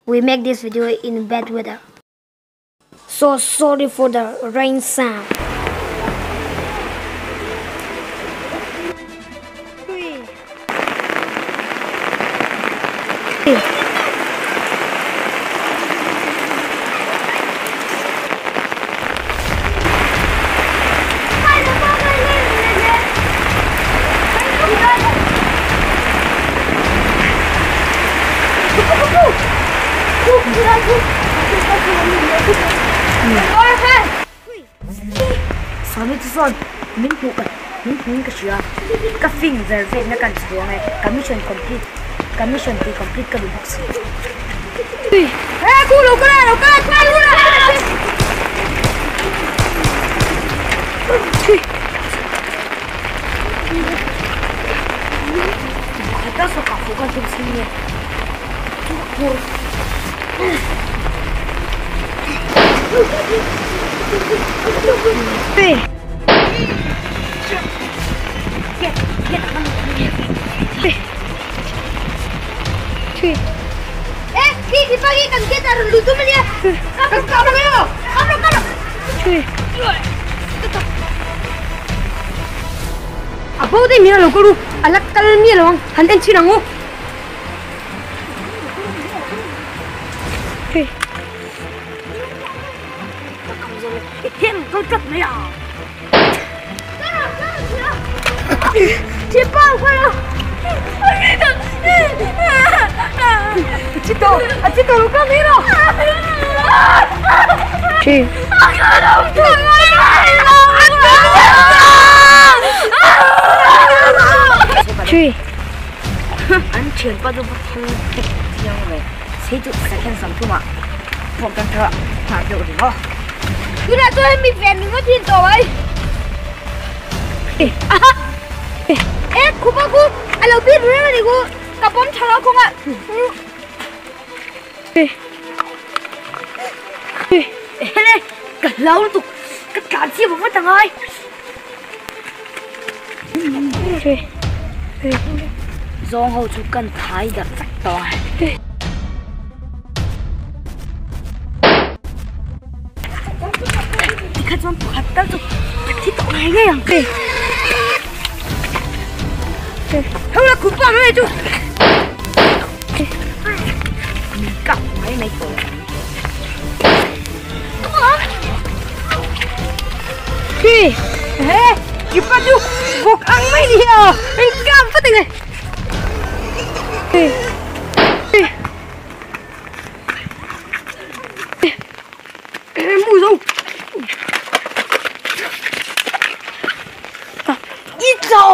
We make this video in bad weather. So sorry for the rain sound. Sampai tu son, min bukan ke siapa? Kafing zerze nak kan sebuah commission complete ke box. Aku luka. Kita suka fokus di sini. Di pagi kan kita dulu melia. Kamu. Apa udah mila lo guru? Alak kalian mila wang, hanten cirangu. Kau tak mila. Cepat kau. Acito, luka mira. Sí. Sí. Anchen pa do yang le. Seju second samtuma. Pokkan tra ta do di lo. Kira tu mi fan ni ngot hin to ai. Kubaku, alo bi re ni ko kapom thala ko nga. Hele, kalau tu, kekasih bapak tangai. Zong hậu chú cần thái đặt sạch to. Thì khách zong tu khách tao tu, thì tao này nghe à? Không là cúp vào đây chú. Mình cặp mấy tuổi. Khi, kita tu bukan main dia. Engkau apa tengah? Musuh. Itu.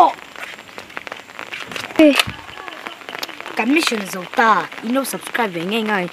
Commission zau ta, ino subscribe ngay ngay.